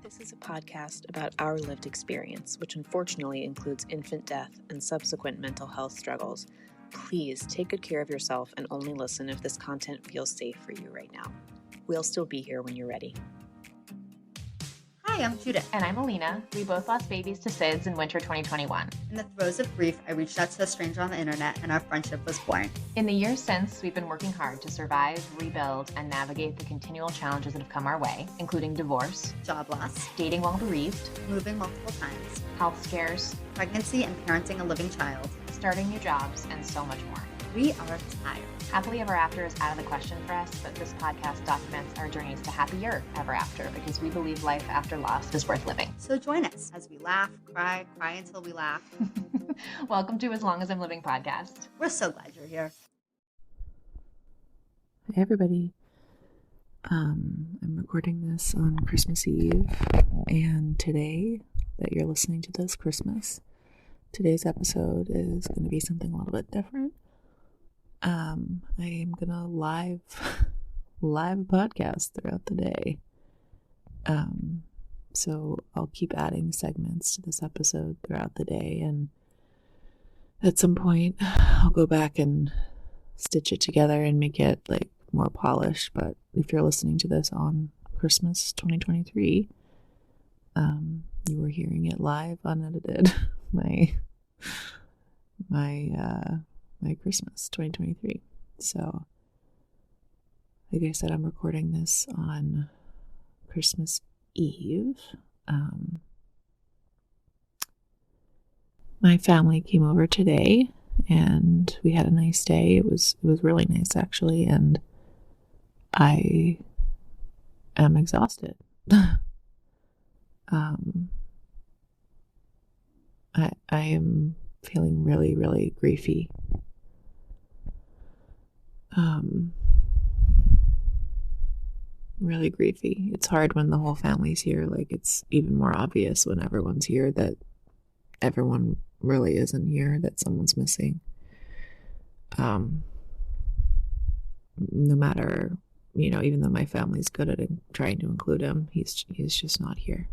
This is a podcast about our lived experience, which unfortunately includes infant death and subsequent mental health struggles. Please take good care of yourself and only listen if this content feels safe for you right now. We'll still be here when you're ready. Hi, I'm Judith. And I'm Alina. We both lost babies to SIDS in winter 2021. In the throes of grief, I reached out to a stranger on the internet and our friendship was born. In the years since, we've been working hard to survive, rebuild, and navigate the continual challenges that have come our way, including divorce, Job loss, dating while bereaved, moving multiple times, health scares, pregnancy and parenting a living child, starting new jobs, and so much more. We are tired. Happily ever after is out of the question for us, but this podcast documents our journeys to happier ever after because we believe life after loss is worth living. So join us as we laugh, cry until we laugh. Welcome to As Long as I'm Living podcast. We're so glad you're here. Hey everybody. I'm recording this on Christmas Eve, and today that you're listening to this Christmas, today's episode is going to be something a little bit different. I am gonna live podcast throughout the day. So I'll keep adding segments to this episode throughout the day, and at some point I'll go back and stitch it together and make it like more polished. But if you're listening to this on Christmas 2023, you were hearing it live, unedited. my Christmas 2023. So, like I said, I'm recording this on Christmas Eve. My family came over today, and we had a nice day. It was really nice, actually, and I am exhausted. I am feeling really, really griefy. Really griefy. It's hard when the whole family's here. Like, it's even more obvious when everyone's here that everyone really isn't here, that someone's missing. No matter, even though my family's good at trying to include him, he's just not here.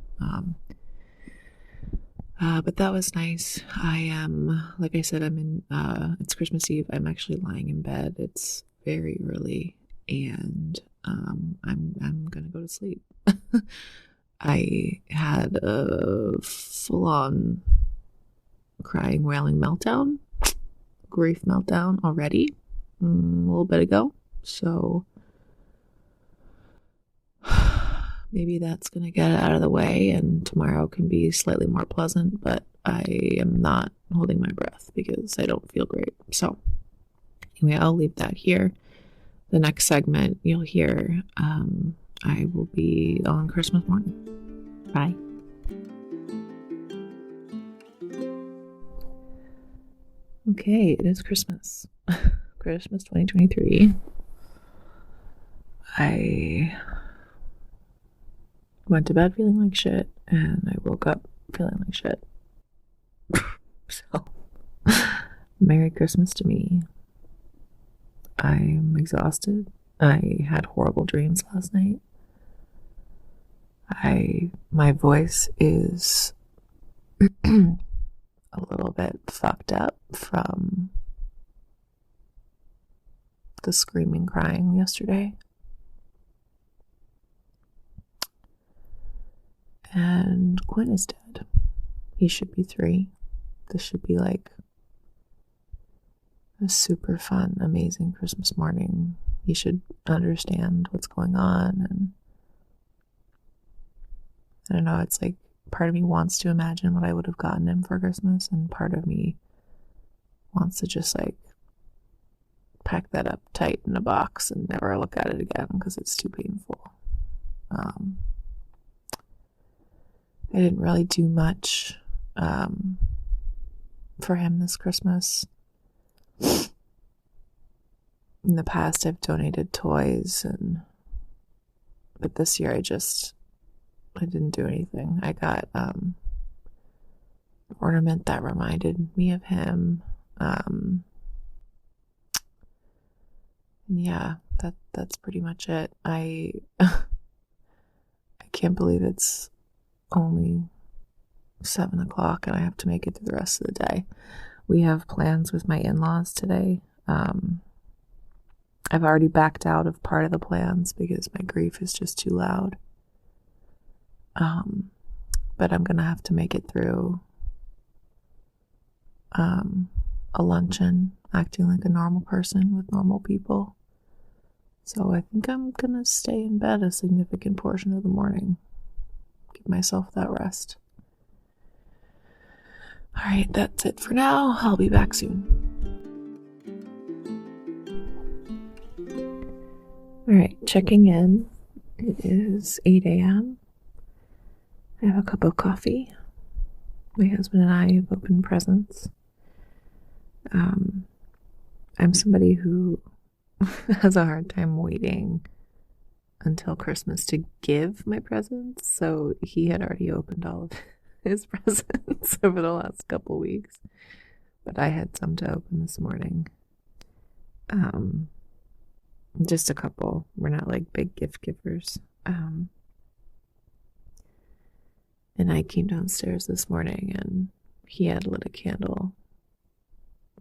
But that was nice. I am, like I said, it's Christmas Eve. I'm actually lying in bed. It's very early, and I'm gonna go to sleep. I had a full-on crying, wailing meltdown, grief meltdown already, a little bit ago. So maybe that's going to get it out of the way and tomorrow can be slightly more pleasant, but I am not holding my breath because I don't feel great. So anyway, I'll leave that here. The next segment you'll hear, I will be on Christmas morning. Bye. Okay, it is Christmas. Christmas 2023. I went to bed feeling like shit, and I woke up feeling like shit. So, Merry Christmas to me. I'm exhausted. I had horrible dreams last night. My voice is a little bit fucked up from the screaming, crying yesterday. And Quinn is dead. He should be 3. This should be like a super fun, amazing Christmas morning. He should understand what's going on. And I don't know, it's like part of me wants to imagine what I would have gotten him for Christmas, and part of me wants to just like pack that up tight in a box and never look at it again because it's too painful. I didn't really do much for him this Christmas. In the past, I've donated toys, but this year I didn't do anything. I got an ornament that reminded me of him. Yeah, that's pretty much it. I can't believe it's only 7 o'clock and I have to make it through the rest of the day. We have plans with my in-laws today. I've already backed out of part of the plans because my grief is just too loud. But I'm going to have to make it through a luncheon, acting like a normal person with normal people. So I think I'm going to stay in bed a significant portion of the morning. Give myself that rest. All right, that's it for now. I'll be back soon. All right, checking in. It is 8 a.m. I have a cup of coffee. My husband and I have opened presents. I'm somebody who has a hard time waiting until Christmas to give my presents, so he had already opened all of his presents over the last couple weeks, but I had some to open this morning. Just a couple. We're not like big gift givers. And I came downstairs this morning and he had lit a candle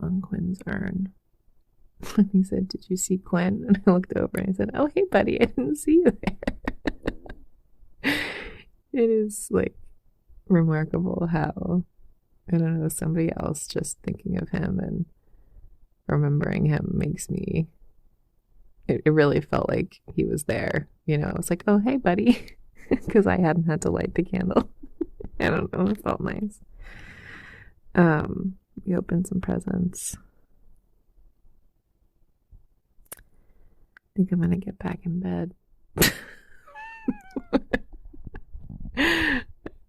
on Quinn's urn. He said, "Did you see Quinn?" And I looked over and I said, "Oh, hey buddy, I didn't see you there." It is like remarkable how, I don't know, somebody else just thinking of him and remembering him makes me, it really felt like he was there. You know, I was like, "Oh, hey buddy," because I hadn't had to light the candle. I don't know, it felt nice. We opened some presents. I think I'm gonna get back in bed. I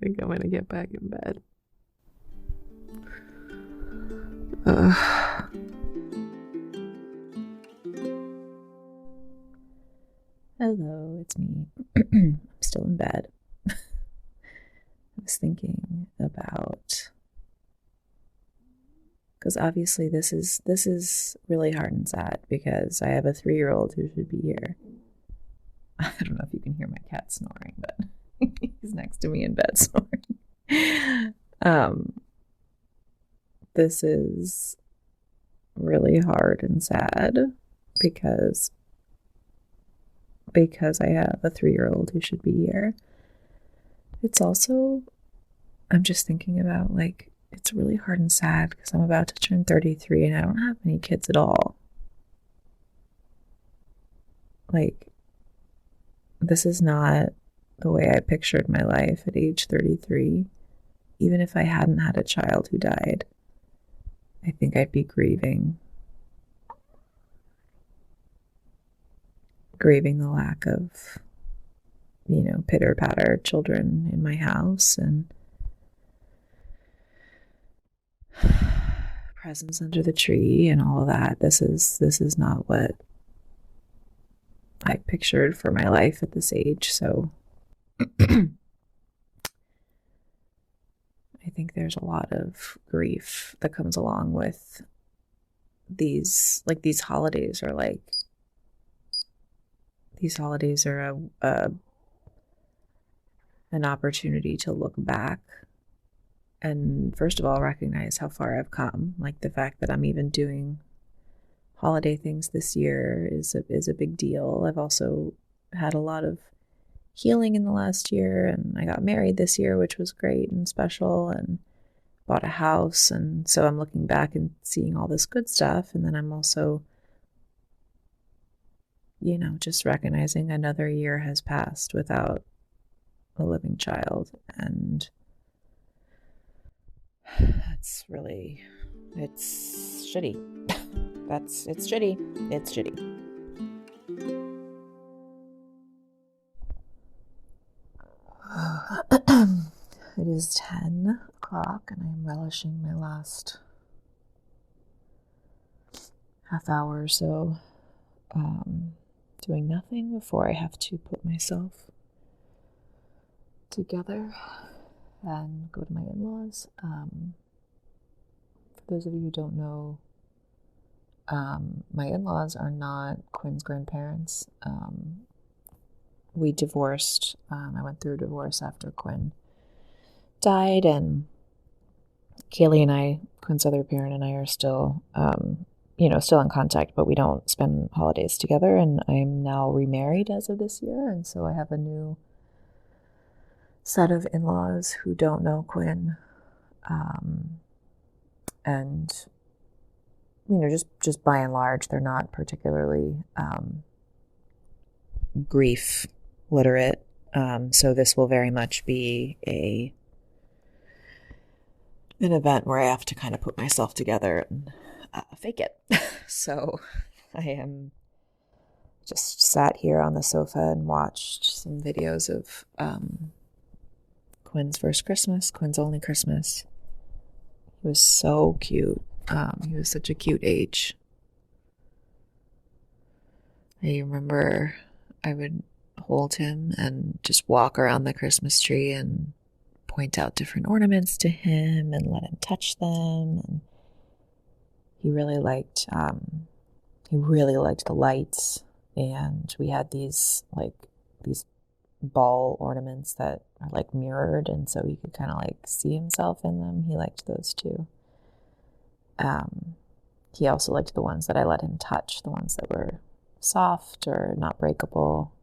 think I'm gonna get back in bed. Hello, it's me. I'm still in bed. I was thinking about, because obviously this is really hard and sad because I have a 3-year-old who should be here. I don't know if you can hear my cat snoring, but he's next to me in bed snoring. This is really hard and sad because I have a 3-year-old who should be here. It's also, I'm just thinking about, like, it's really hard and sad because I'm about to turn 33 and I don't have any kids at all. Like, this is not the way I pictured my life at age 33. Even if I hadn't had a child who died, I think I'd be grieving the lack of, pitter-patter children in my house and presents under the tree and all of that. This is not what I pictured for my life at this age. So I think there's a lot of grief that comes along with these holidays, or like these holidays are an opportunity to look back and, first of all, recognize how far I've come. Like, the fact that I'm even doing holiday things this year is a big deal. I've also had a lot of healing in the last year, and I got married this year, which was great and special, and bought a house. And so I'm looking back and seeing all this good stuff. And then I'm also, just recognizing another year has passed without a living child. And it's shitty. It's shitty. It is 10 o'clock and I'm relishing my last half hour or so doing nothing before I have to put myself together and go to my in-laws. For those of you who don't know, my in-laws are not Quinn's grandparents. We divorced. I went through a divorce after Quinn died, and Kaylee and I, Quinn's other parent, and I are still, still in contact, but we don't spend holidays together. And I'm now remarried as of this year, and so I have a new set of in-laws who don't know Quinn, and just by and large, they're not particularly grief literate. So this will very much be an event where I have to kind of put myself together and fake it. So I am just sat here on the sofa and watched some videos of Quinn's first Christmas, Quinn's only Christmas. He was so cute. He was such a cute age. I remember I would hold him and just walk around the Christmas tree and point out different ornaments to him and let him touch them. And he really liked the lights. And we had these ball ornaments that are like mirrored, and so he could kind of like see himself in them. He liked those too. He also liked the ones that I let him touch, the ones that were soft or not breakable.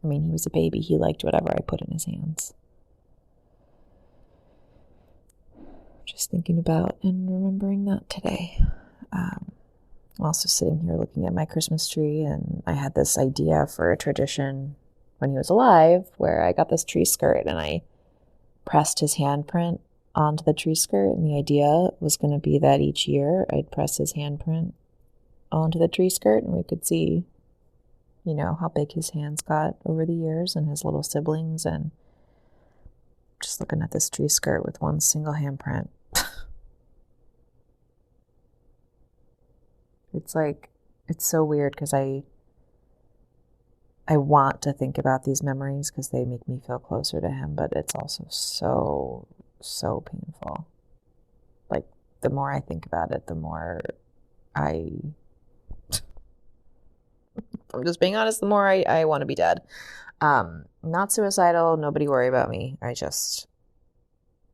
He was a baby. He liked whatever I put in his hands. Just thinking about and remembering that today. I'm also sitting here looking at my Christmas tree, and I had this idea for a tradition when he was alive where I got this tree skirt and I pressed his handprint onto the tree skirt, and the idea was going to be that each year I'd press his handprint onto the tree skirt and we could see, how big his hands got over the years and his little siblings. And just looking at this tree skirt with one single handprint. It's so weird because I want to think about these memories because they make me feel closer to him, but it's also so painful. Like, the more I think about it, the more I'm just being honest, the more I want to be dead. Not suicidal, nobody worry about me.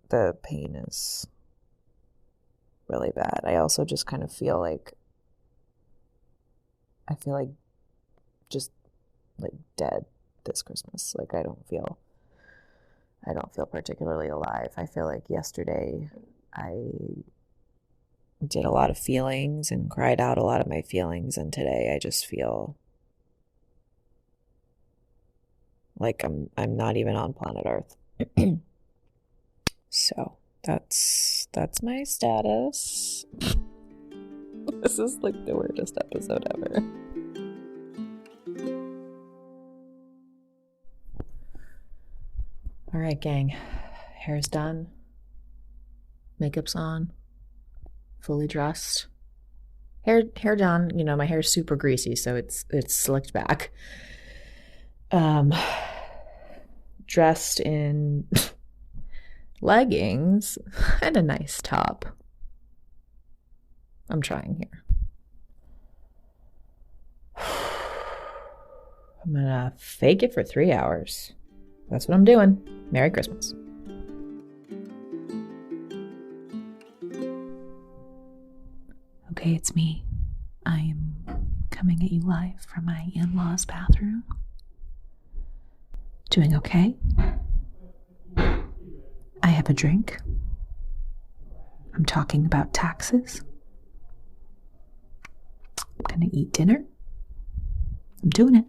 The pain is really bad. I also just kind of feel like just like dead this Christmas. Like I don't feel particularly alive. I feel like yesterday I did a lot of feelings and cried out a lot of my feelings, and today I just feel like I'm not even on planet Earth. So that's my status. This is like the weirdest episode ever. All right, gang. Hair's done. Makeup's on. Fully dressed. Hair done. My hair's super greasy, so it's slicked back. Dressed in leggings and a nice top. I'm trying here. I'm gonna fake it for 3 hours. That's what I'm doing. Merry Christmas. Okay, it's me. I am coming at you live from my in-laws' bathroom. Doing okay? I have a drink. I'm talking about taxes. I'm gonna eat dinner. I'm doing it.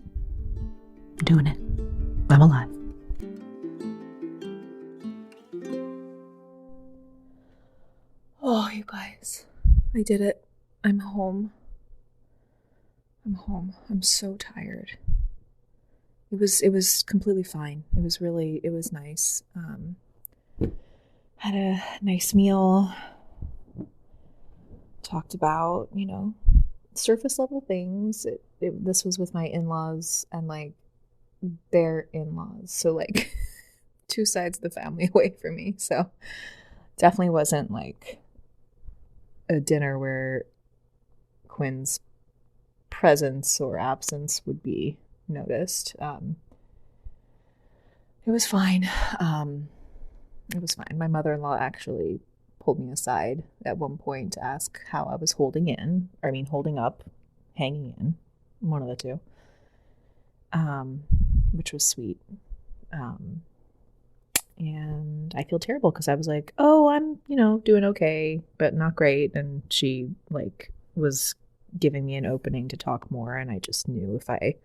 I'm alive. Oh, you guys. I did it. I'm home. I'm so tired. It was completely fine. It was nice. Had a nice meal. Talked about, surface level things. This was with my in-laws and like their in-laws. So like two sides of the family away from me. So definitely wasn't like a dinner where Quinn's presence or absence would be noticed. It was fine. It was fine. My mother-in-law actually pulled me aside at one point to ask how I was holding up, hanging in, one of the two, which was sweet. And I feel terrible because I was like, oh, I'm, doing okay, but not great. And she was giving me an opening to talk more. And I just knew if I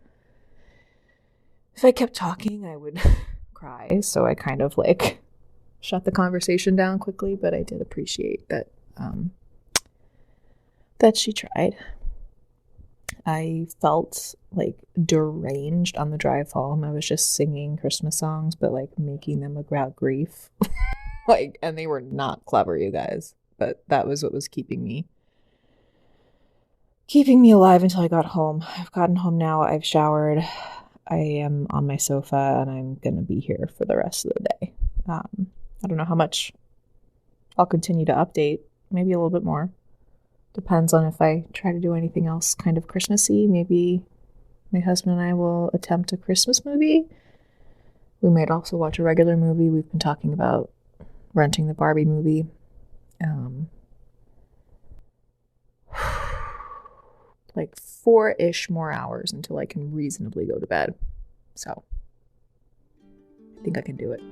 kept talking, I would cry. So I kind of shut the conversation down quickly, but I did appreciate that she tried. I felt deranged on the drive home. I was just singing Christmas songs, but making them about grief. And they were not clever, you guys, but that was what was keeping me alive until I got home. I've gotten home now. I've showered. I am on my sofa and I'm going to be here for the rest of the day. I don't know how much I'll continue to update, maybe a little bit more. Depends on if I try to do anything else kind of Christmassy. Maybe my husband and I will attempt a Christmas movie. We might also watch a regular movie. We've been talking about renting the Barbie movie. 4-ish more hours until I can reasonably go to bed. So I think I can do it.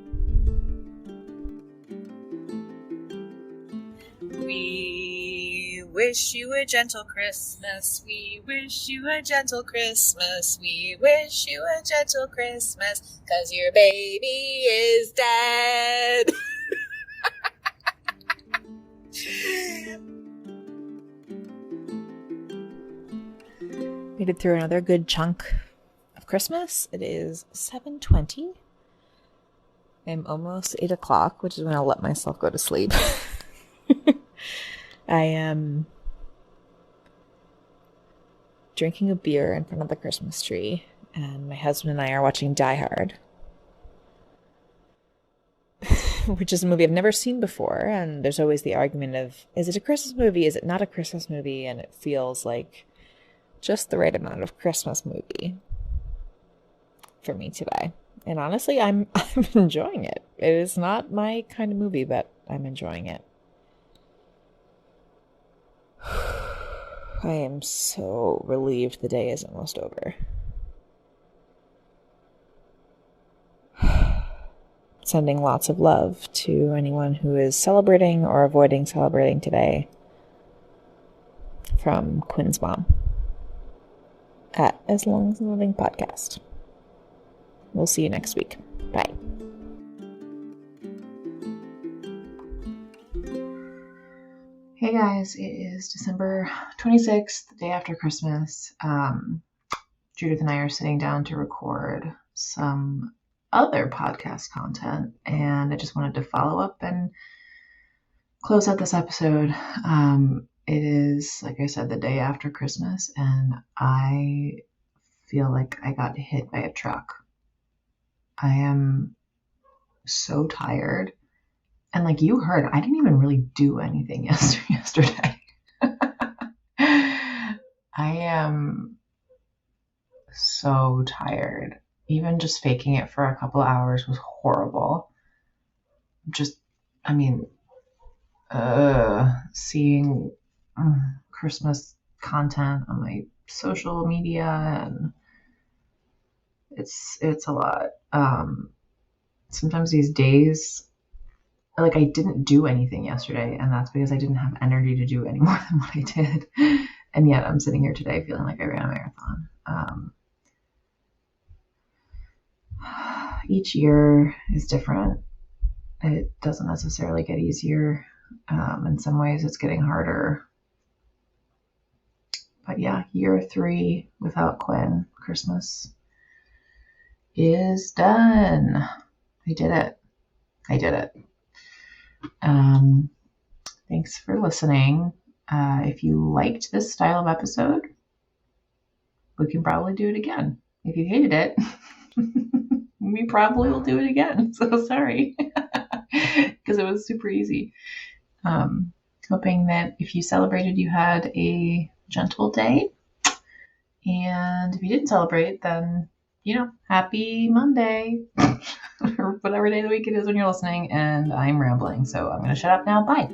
We wish you a gentle Christmas. We wish you a gentle Christmas. We wish you a gentle Christmas, 'cause your baby is dead. Made it through another good chunk of Christmas. It is 7:20. I'm almost 8 o'clock, which is when I'll let myself go to sleep. I am drinking a beer in front of the Christmas tree, and my husband and I are watching Die Hard, which is a movie I've never seen before, and there's always the argument of, is it a Christmas movie? Is it not a Christmas movie? And it feels like just the right amount of Christmas movie for me today. And honestly, I'm enjoying it. It is not my kind of movie, but I'm enjoying it. I am so relieved the day is almost over. Sending lots of love to anyone who is celebrating or avoiding celebrating today. From Quinn's mom at As Long as I'm Living podcast. We'll see you next week. Bye. Hey guys, it is December 26th, the day after Christmas. Judith and I are sitting down to record some other podcast content, and I just wanted to follow up and close out this episode. It is, like I said, the day after Christmas, and I feel like I got hit by a truck. I am so tired. And like you heard, I didn't even really do anything yesterday. I am so tired. Even just faking it for a couple of hours was horrible. Seeing Christmas content on my social media, and it's a lot. Sometimes these days, I didn't do anything yesterday, and that's because I didn't have energy to do any more than what I did. And yet I'm sitting here today feeling like I ran a marathon. Each year is different. It doesn't necessarily get easier. In some ways it's getting harder. But yeah, year 3 without Quinn, Christmas is done. I did it. Thanks for listening. If you liked this style of episode, we can probably do it again. If you hated it, we probably will do it again. So sorry, because it was super easy. Hoping that if you celebrated, you had a gentle day. And if you didn't celebrate, then, happy Monday. whatever day of the week it is when you're listening, and I'm rambling, so I'm going to shut up now. Bye.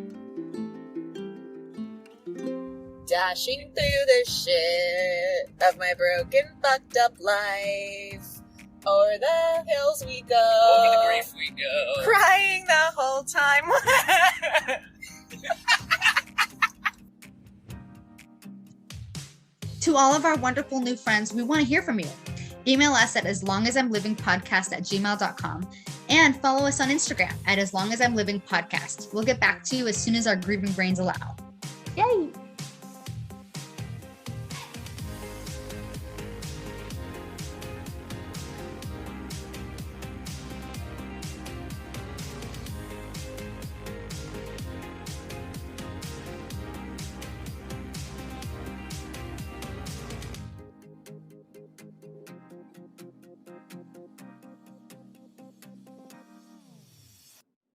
Dashing through the shit of my broken, fucked up life. O'er the hills we go. Over the grief we go. Crying the whole time. To all of our wonderful new friends, we want to hear from you. Email us at aslongasimlivingpodcast@gmail.com and follow us on Instagram at aslongasimlivingpodcast. We'll get back to you as soon as our grieving brains allow. Yay!